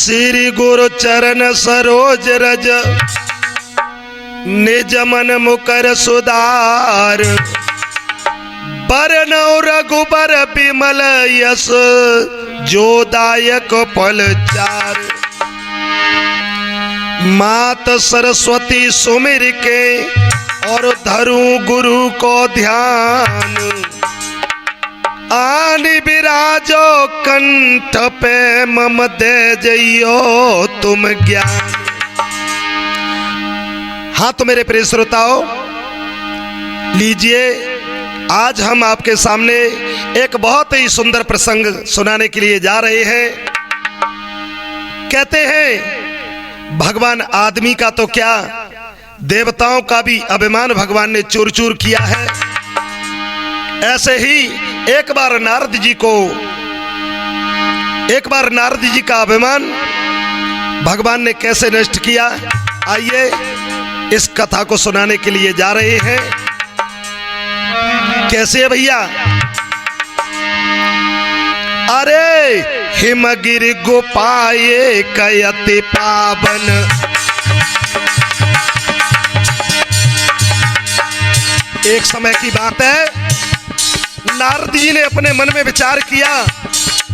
श्री गुरु चरण सरोज रज निज मन मुकर सुधार बरनौ रघुबर बिमल यस जो दायक फल चार। मात सरस्वती सुमिर के और धरूं गुरु को ध्यान आनि विराजो कंठ पे मम दे जइयो तुम ज्ञान। हाँ तो मेरे प्रिय श्रोताओं, लीजिए आज हम आपके सामने एक बहुत ही सुंदर प्रसंग सुनाने के लिए जा रहे हैं। कहते हैं भगवान आदमी का तो क्या, देवताओं का भी अभिमान भगवान ने चूर चूर किया है। ऐसे ही एक बार नारद जी का अभिमान भगवान ने कैसे नष्ट किया, आइए इस कथा को सुनाने के लिए जा रहे हैं। कैसे है भैया? अरे हिमगिरि गुपाए कयति पावन, एक समय की बात है, नारद जी ने अपने मन में विचार किया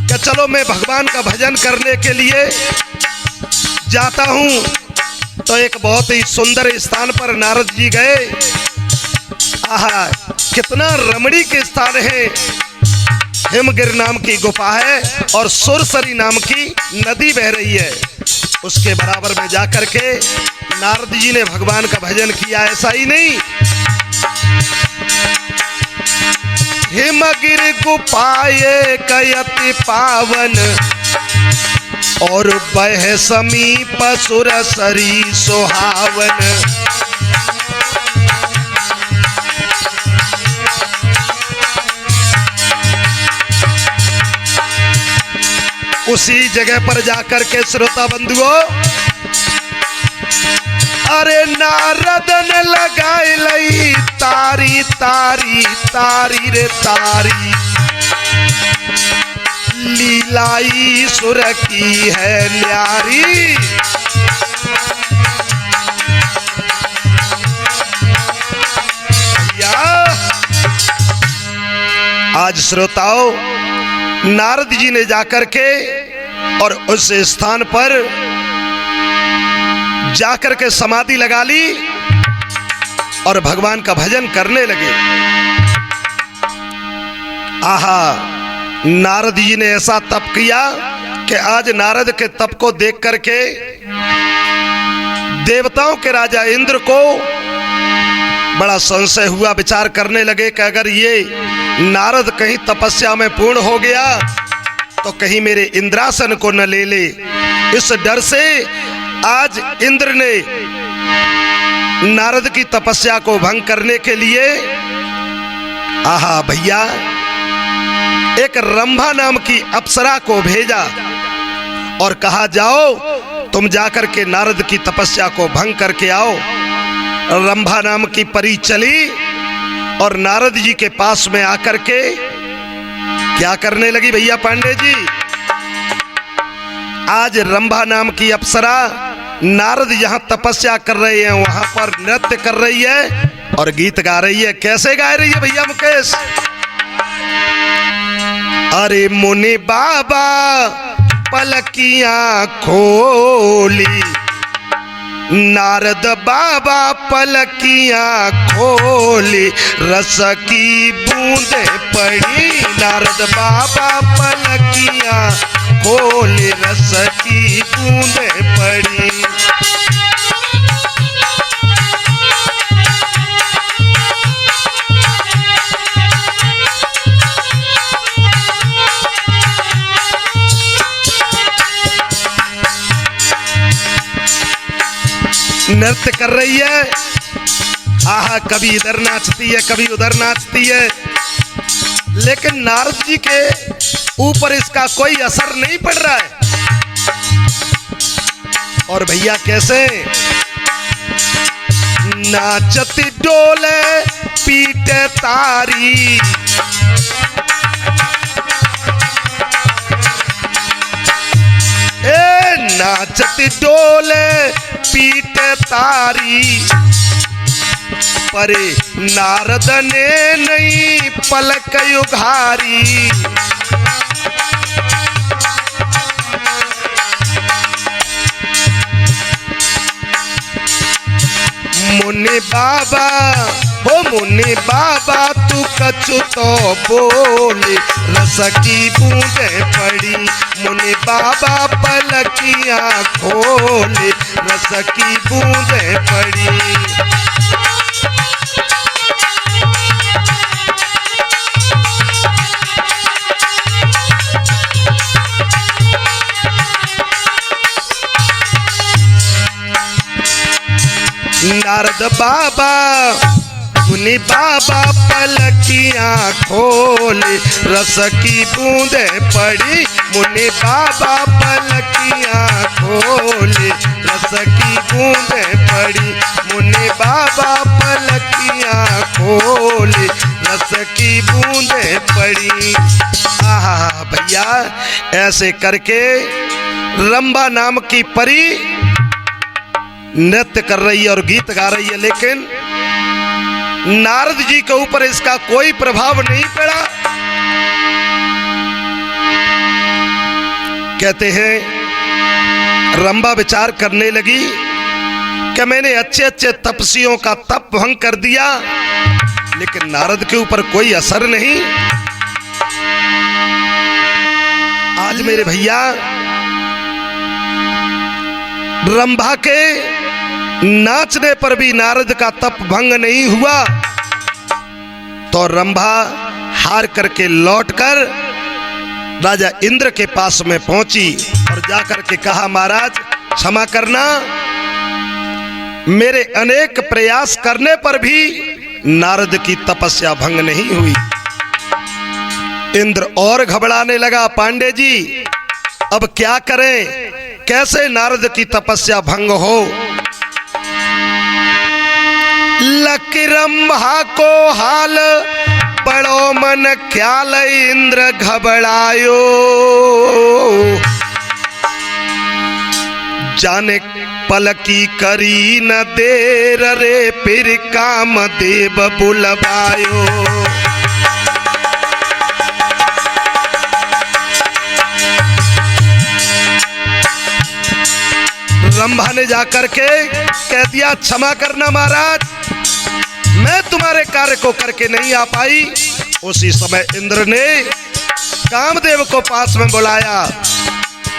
कि चलो मैं भगवान का भजन करने के लिए जाता हूं। तो एक बहुत ही सुंदर स्थान पर नारद जी गए। आहा, कितना रमणीक स्थान है। हिमगिरि नाम की गुफा है और सुरसरी नाम की नदी बह रही है। उसके बराबर में जाकर के नारद जी ने भगवान का भजन किया। ऐसा ही नहीं, हिमगिरि गुफाए कयति पावन और बह समीप सुरसरी सुहावन। उसी जगह पर जाकर के श्रोता बंधुओं, अरे नारद ने लगाई लई तारी तारी तारी रे तारी, लीलाई सुर की है न्यारी। आज श्रोताओं, नारद जी ने जाकर के और उस स्थान पर जाकर के समाधि लगा ली और भगवान का भजन करने लगे। आहा, नारद जी ने ऐसा तप किया कि आज नारद के तप को देख करके देवताओं के राजा इंद्र को बड़ा संशय हुआ। विचार करने लगे कि अगर ये नारद कहीं तपस्या में पूर्ण हो गया तो कहीं मेरे इंद्रासन को न ले ले। इस डर से आज इंद्र ने नारद की तपस्या को भंग करने के लिए, आहा भैया, एक रंभा नाम की अप्सरा को भेजा और कहा जाओ तुम जाकर के नारद की तपस्या को भंग करके आओ। रंभा नाम की परी चली और नारद जी के पास में आकर के क्या करने लगी भैया पांडे जी? आज रंभा नाम की अप्सरा नारद जहां तपस्या कर रहे हैं वहां पर नृत्य कर रही है और गीत गा रही है। कैसे गा रही है भैया मुकेश? अरे मुनि बाबा पलकियां खोली, नारद बाबा पलकियां खोली, रस की बूंदे पड़ी, नारद बाबा पलकियां खोली, रस की बूंदे पड़ी। नृत्य कर रही है। आहा, कभी इधर नाचती है कभी उधर नाचती है, लेकिन नारद जी के ऊपर इसका कोई असर नहीं पड़ रहा है। और भैया कैसे? नाचती डोले पीटे तारी, नाचती डोले पीट तारी, परे नारद ने नहीं पलक उघारी। मुनि बाबा हो मुनि बाबा तू कछु तो बोले, रस की बूंदे पड़ी मुनि बाबा पलकियां खोले, रस की बूंदे पड़ी। नारद बाबा मुनि बाबा पलकियां खोले, रस की बूंदे पड़ी मुनि बाबा पलकियां खोले, रस की बूंदे पड़ी मुनि बाबा पलकियां खोले, रस की बूंदे पड़ी। आहा भैया, ऐसे करके रंभा नाम की परी नृत्य कर रही है और गीत गा रही है, लेकिन नारद जी के ऊपर इसका कोई प्रभाव नहीं पड़ा। कहते हैं रंभा विचार करने लगी कि मैंने अच्छे अच्छे तपस्वियों का तप भंग कर दिया, लेकिन नारद के ऊपर कोई असर नहीं। आज मेरे भैया रंभा के नाचने पर भी नारद का तप भंग नहीं हुआ, तो रंभा हार करके लौटकर राजा इंद्र के पास में पहुंची और जाकर के कहा, महाराज क्षमा करना, मेरे अनेक प्रयास करने पर भी नारद की तपस्या भंग नहीं हुई। इंद्र और घबराने लगा, पांडे जी अब क्या करें, कैसे नारद की तपस्या भंग हो। लकी रंभा को हाल बड़ो मन ख्याल, इंद्र घबरायो, जाने पलकी करी न देर रे, फिर काम देव बुलवायो। रंभा ने जाकर के कह दिया, क्षमा करना महाराज, मैं तुम्हारे कार्य को करके नहीं आ पाई। उसी समय इंद्र ने कामदेव को पास में बुलाया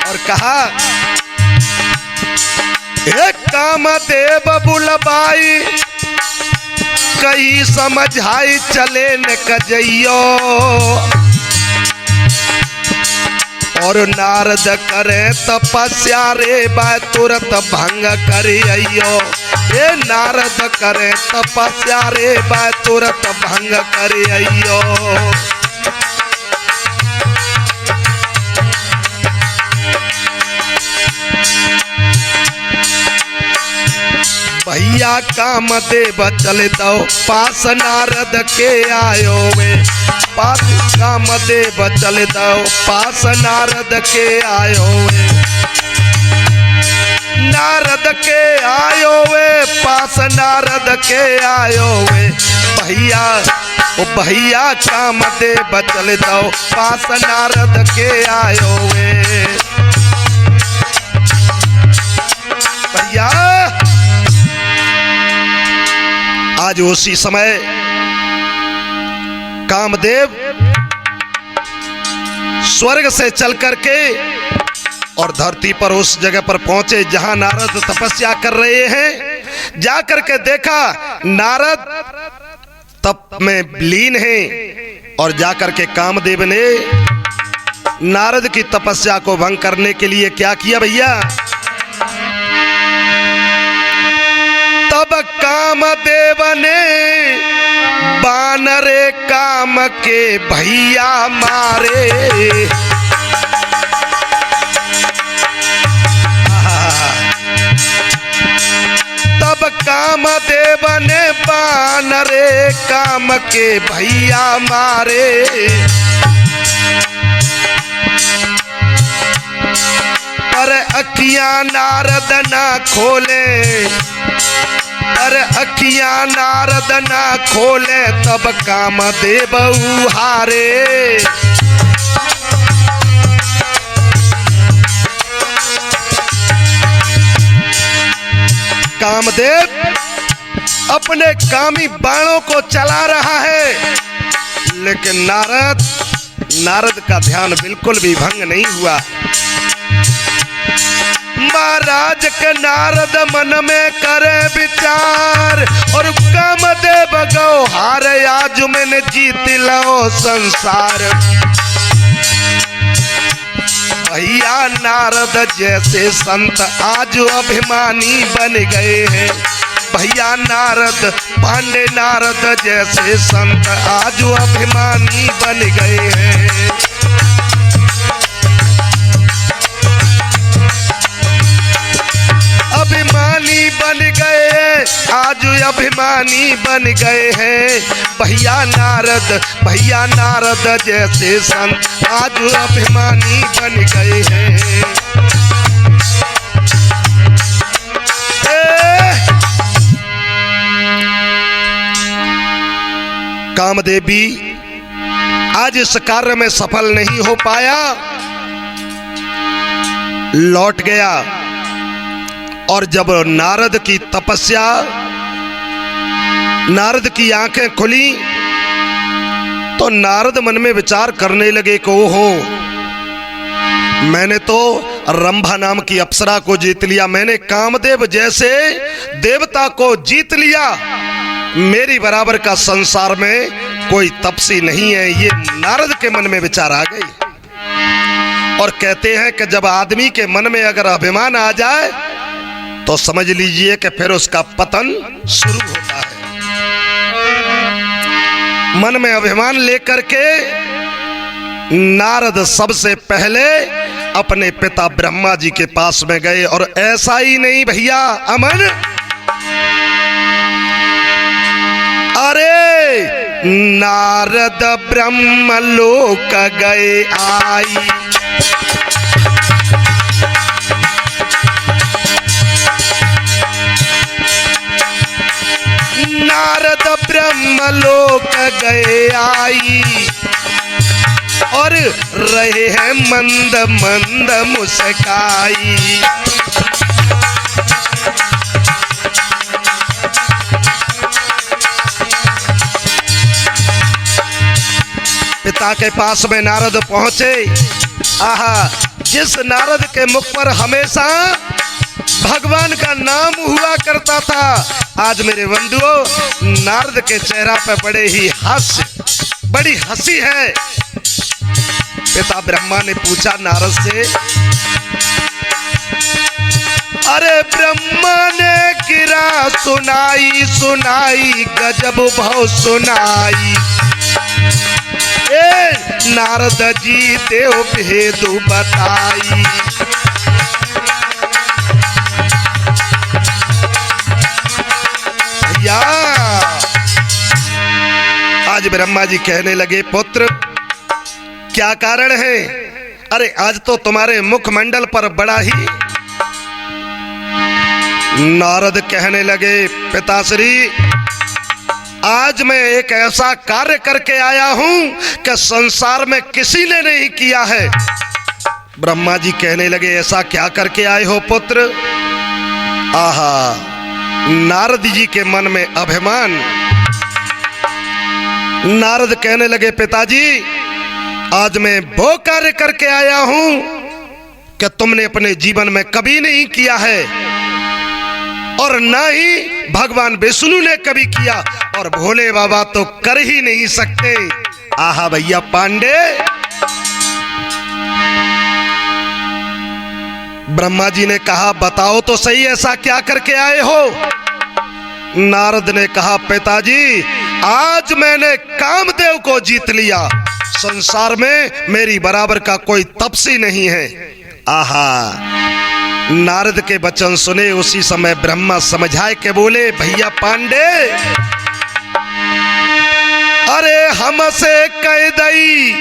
और कहा, हे कामदेव बुलबाई, कहीं समझाई चले न कजइयो, और नारद करे तपस्या रे बा तुरंत भंग करे अयो। ये नारद करे तपस्या रे बा तुरंत भंग करे अयो। भैया कामदेव चले दो पास नारद के आयो वे, पास कामदेव चले दो पास नारद के आयो वे, नारद के आयो वे, पास नारद के आयो वे। भैया ओ भैया कामदेव चले दो पास नारद के आयो वे। भैया आज उसी समय कामदेव स्वर्ग से चल करके और धरती पर उस जगह पर पहुंचे जहां नारद तपस्या कर रहे हैं। जाकर के देखा नारद तप में लीन हैं और जाकर के कामदेव ने नारद की तपस्या को भंग करने के लिए क्या किया भैया, तब कामदेव ने बानरे काम के भैया मारे। तब कामदेव ने बानरे काम के भैया मारे। पर अखियां नारद ना खोले, अरे अखियां नारद ना खोले तब कामदेव हारे। कामदेव अपने कामी बाणों को चला रहा है, लेकिन नारद का ध्यान बिल्कुल भी भंग नहीं हुआ। महाराज के नारद मन में करे विचार, और कामदेव गो हार आज मैंने जीत लो संसार। भैया नारद जैसे संत आज अभिमानी बन गए हैं। भैया नारद पांडे नारद जैसे संत आज अभिमानी बन गए हैं। अभिमानी बन गए, आज अभिमानी बन गए हैं। भैया नारद जैसे संत आज अभिमानी बन गए हैं। कामदेव भी आज इस कार्य में सफल नहीं हो पाया, लौट गया। और जब नारद की तपस्या, नारद की आंखें खुली, तो नारद मन में विचार करने लगे कि ओहो, मैंने तो रंभा नाम की अप्सरा को जीत लिया, मैंने कामदेव जैसे देवता को जीत लिया, मेरी बराबर का संसार में कोई तपसी नहीं है। ये नारद के मन में विचार आ गई। और कहते हैं कि जब आदमी के मन में अगर अभिमान आ जाए तो समझ लीजिए कि फिर उसका पतन शुरू होता है। मन में अभिमान लेकर के नारद सबसे पहले अपने पिता ब्रह्मा जी के पास में गए। और ऐसा ही नहीं भैया अमन, अरे नारद ब्रह्म लोक गए आई, नारद ब्रह्म लोक गए आई, और रहे हैं मंद मंद मुस्काई। पिता के पास में नारद पहुंचे। आहा, जिस नारद के मुख पर हमेशा भगवान का नाम हुआ करता था, आज मेरे बंधुओं नारद के चेहरा पर बड़ी हंसी है। पिता ब्रह्मा ने पूछा नारद से, अरे ब्रह्मा ने गिरा सुनाई सुनाई गजब भाव सुनाई, नारद जी देव भेद बताई। या आज ब्रह्मा जी कहने लगे, पुत्र क्या कारण है? अरे आज तो तुम्हारे मुखमंडल पर बड़ा ही। नारद कहने लगे, पिताश्री आज मैं एक ऐसा कार्य करके आया हूं कि संसार में किसी ने नहीं किया है। ब्रह्मा जी कहने लगे, ऐसा क्या करके आए हो पुत्र? आहा, नारद जी के मन में अभिमान। नारद कहने लगे, पिताजी आज मैं वो कार्य करके आया हूं कि तुमने अपने जीवन में कभी नहीं किया है, और ना ही भगवान विष्णु ने कभी किया, और भोले बाबा तो कर ही नहीं सकते। आहा भैया पांडे, ब्रह्मा जी ने कहा, बताओ तो सही ऐसा क्या करके आए हो? नारद ने कहा, पिताजी आज मैंने कामदेव को जीत लिया, संसार में मेरी बराबर का कोई तपसी नहीं है। आहा, नारद के वचन सुने उसी समय ब्रह्मा समझाए के बोले, भैया पांडे अरे हमसे कह दई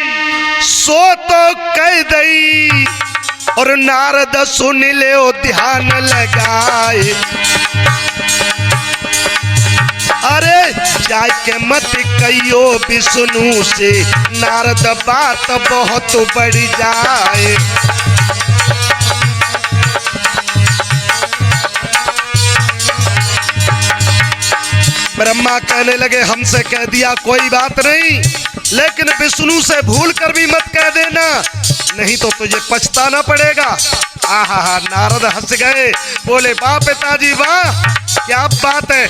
सो तो कह दई, और नारद सुन ले ध्यान लगाए, अरे जाके मत कहियो विष्णु से, नारद बात बहुत बढ़ जाए। ब्रह्मा कहने लगे हमसे कह दिया कोई बात नहीं, लेकिन विष्णु से भूल कर भी मत कह देना, नहीं तो तुझे पछताना पड़ेगा। आहा, नारद हंस गए, बोले वाह पिताजी वाह, क्या बात है।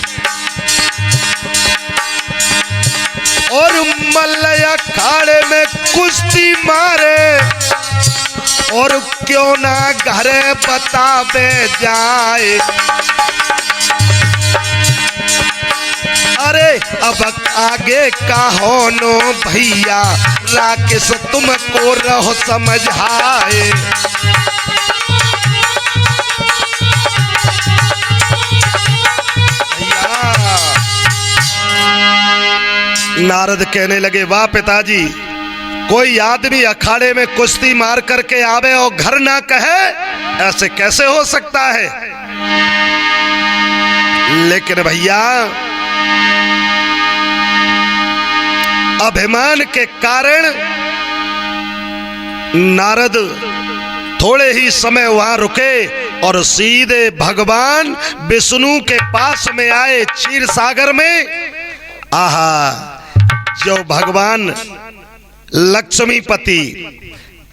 और मल्ल अखाड़े में कुश्ती मारे, और क्यों ना घरे बतावे जाए, अरे अब आगे का होनो भैया, राकेश तुमको रहो समझाए। नारद कहने लगे वाह पिताजी, कोई आदमी अखाड़े में कुश्ती मार करके आवे और घर ना कहे, ऐसे कैसे हो सकता है। लेकिन भैया अभिमान के कारण नारद थोड़े ही समय वहां रुके और सीधे भगवान विष्णु के पास में आए क्षीर सागर में। आहा, जो भगवान लक्ष्मीपति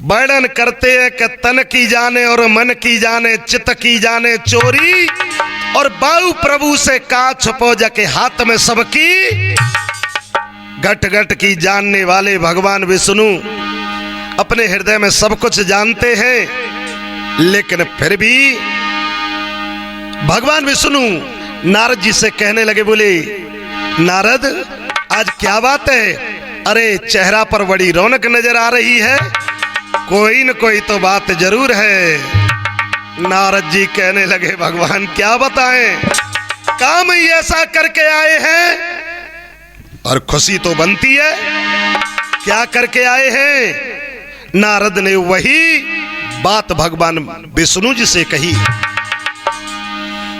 वर्णन करते हैं कि तन की जाने और मन की जाने, चित्त की जाने चोरी, और बाहु प्रभु से का छुपो जाके हाथ में सबकी, घट घट की जानने वाले भगवान विष्णु अपने हृदय में सब कुछ जानते हैं। लेकिन फिर भी भगवान विष्णु नारद जी से कहने लगे, बोले नारद आज क्या बात है, अरे चेहरा पर बड़ी रौनक नजर आ रही है, कोई न कोई तो बात जरूर है। नारद जी कहने लगे भगवान क्या बताएं, काम ही ऐसा करके आए हैं और खुशी तो बनती है, क्या करके आए हैं। नारद ने वही बात भगवान विष्णु जी से कही,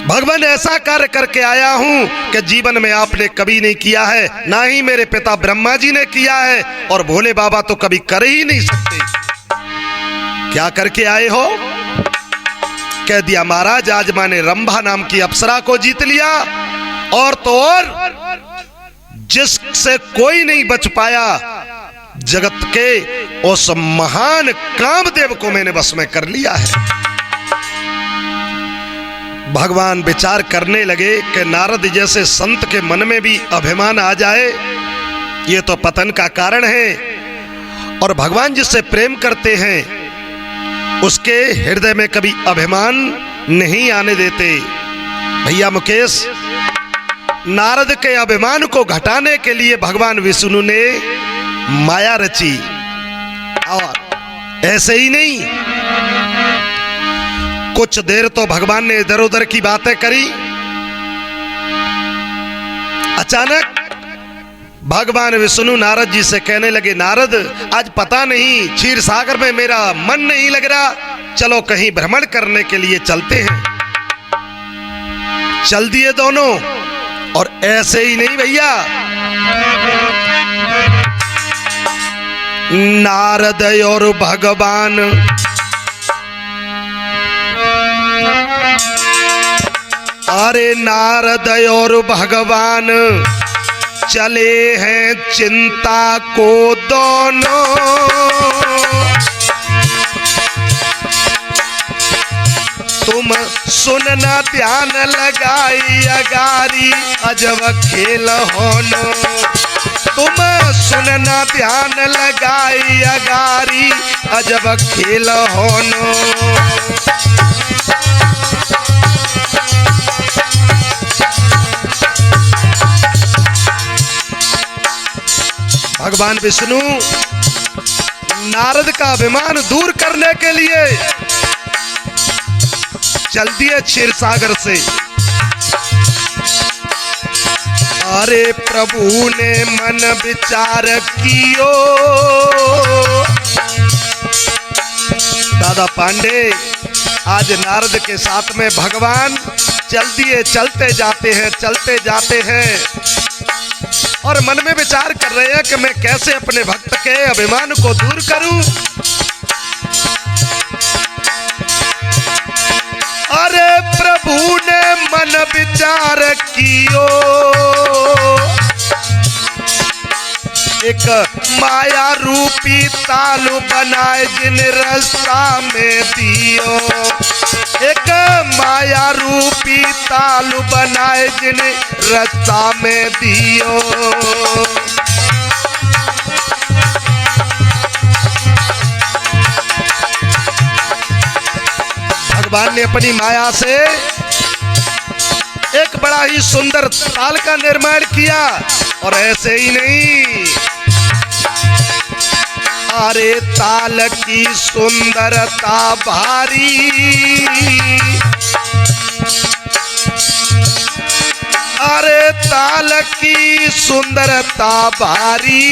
भगवान ऐसा कार्य करके आया हूं कि जीवन में आपने कभी नहीं किया है, ना ही मेरे पिता ब्रह्मा जी ने किया है, और भोले बाबा तो कभी कर ही नहीं सकते। क्या करके आए हो। कह दिया महाराज आज मैंने रंभा नाम की अप्सरा को जीत लिया, और तो और जिससे कोई नहीं बच पाया जगत के, उस महान कामदेव को मैंने बस में कर लिया है। भगवान विचार करने लगे कि नारद जैसे संत के मन में भी अभिमान आ जाए, ये तो पतन का कारण है, और भगवान जिससे प्रेम करते हैं उसके हृदय में कभी अभिमान नहीं आने देते। भैया मुकेश, नारद के अभिमान को घटाने के लिए भगवान विष्णु ने माया रची, और ऐसे ही नहीं, कुछ देर तो भगवान ने इधर उधर की बातें करी। अचानक भगवान विष्णु नारद जी से कहने लगे, नारद आज पता नहीं क्षीर सागर में मेरा मन नहीं लग रहा, चलो कहीं भ्रमण करने के लिए चलते हैं। चल दिए दोनों, और ऐसे ही नहीं भैया, नारद और भगवान अरे नारद और भगवान चले हैं चिंता को दोनों, तुम सुनना ध्यान लगाई अगारी अजब खेल होनो, तुम सुनना ध्यान लगाई अगारी अजब खेल होनो। भगवान विष्णु नारद का अभिमान दूर करने के लिए चल दिए क्षीर सागर से। अरे प्रभु ने मन विचार कियो, दादा पांडे, आज नारद के साथ में भगवान चल दिए, चलते जाते हैं और मन में विचार कर रहे हैं कि मैं कैसे अपने भक्त के अभिमान को दूर करूं। अरे प्रभु ने मन विचार कियो, एक माया रूपी तालु बनाए जिन रास्ता में दियो, एक माया रूपी तालु बनाए जिन रास्ता में दियो। भगवान ने अपनी माया से एक बड़ा ही सुंदर ताल का निर्माण किया और ऐसे ही नहीं, अरे ताल की सुंदरता भारी, अरे ताल की सुंदरता भारी,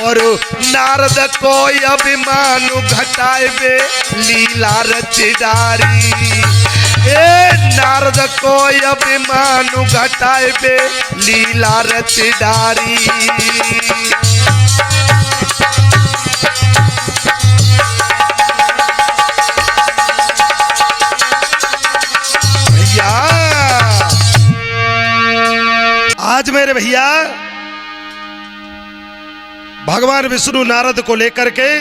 और नारद को अभिमान घटाए वे लीला रच डारी, नारद को अभिमान घटाए बे लीला रच डारी। भैया आज मेरे भैया भगवान विष्णु नारद को लेकर के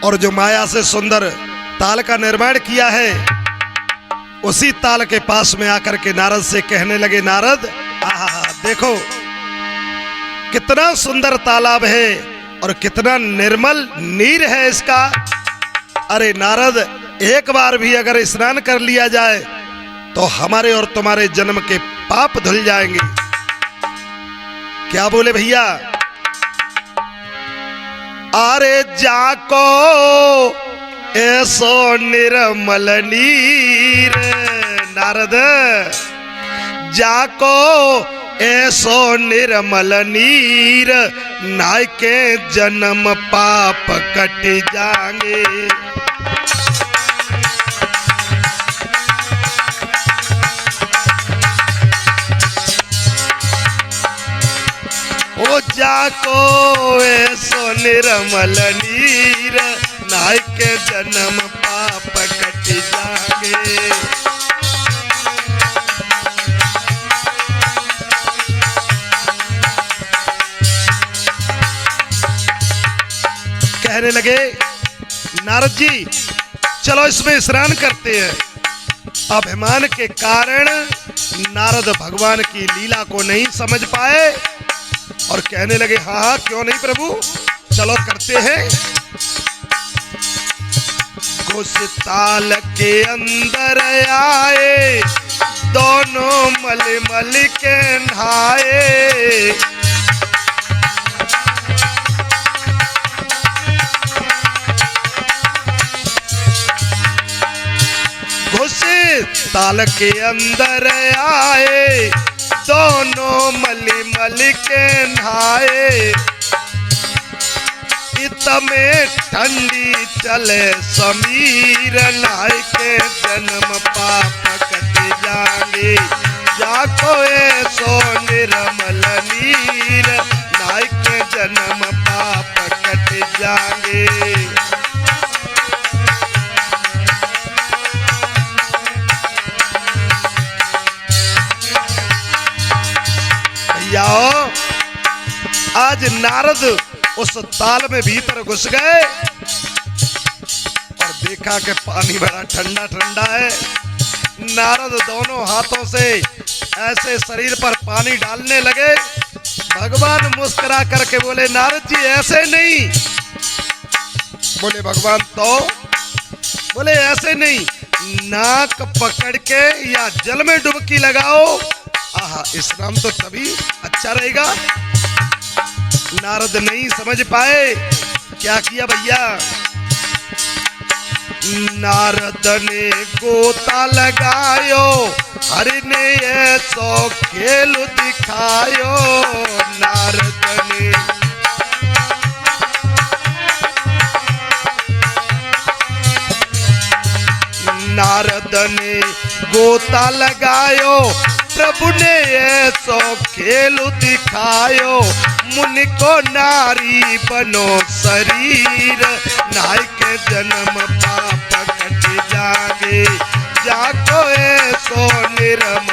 और जो माया से सुंदर ताल का निर्माण किया है, उसी ताल के पास में आकर के नारद से कहने लगे, नारद देखो कितना सुंदर तालाब है और कितना निर्मल नीर है इसका। अरे नारद, एक बार भी अगर स्नान कर लिया जाए तो हमारे और तुम्हारे जन्म के पाप धुल जाएंगे। क्या बोले भैया? अरे जाको ऐसो निर्मल नीर, नारद जाको ऐसो निर्मल नीर, नाय के जन्म पाप कट जाएंगे। ओ जाको ऐसो निर्मल नीर, नाय के जन्म पाप कट जाएंगे। कहने लगे, नारद जी चलो इसमें स्नान करते हैं। अभिमान के कारण नारद भगवान की लीला को नहीं समझ पाए और कहने लगे, हाँ क्यों नहीं प्रभु, चलो करते हैं। उस ताल के अंदर आए, दोनों मल मल के नहाए। घुस ताल के अंदर आए, दोनों मली मल के नहाए। में ठंडी चले समीर, नाय के जन्म पाप कट जाएंगे। जाको ऐसो निर्मल नीर, नाय के जन्म पाप कट जाएंगे। भैया आज नारद उस ताल में भीतर घुस गए और देखा कि पानी बड़ा ठंडा ठंडा है। नारद दोनों हाथों से ऐसे शरीर पर पानी डालने लगे। भगवान मुस्कुरा करके बोले, नारद जी ऐसे नहीं। बोले भगवान तो? बोले ऐसे नहीं, नाक पकड़ के या जल में डुबकी लगाओ। आहा, स्नान तो तभी अच्छा रहेगा। नारद नहीं समझ पाए, क्या किया भैया? नारद ने गोता लगायो, हरि ने ऐसो खेल दिखायो। नारद ने नारद ने गोता लगायो, प्रभु ने ऐसो खेल दिखायो। मुनि को नारी बनो शरीर, नाय के जन्म पाप कट जागे, जाको ऐसो निर्मल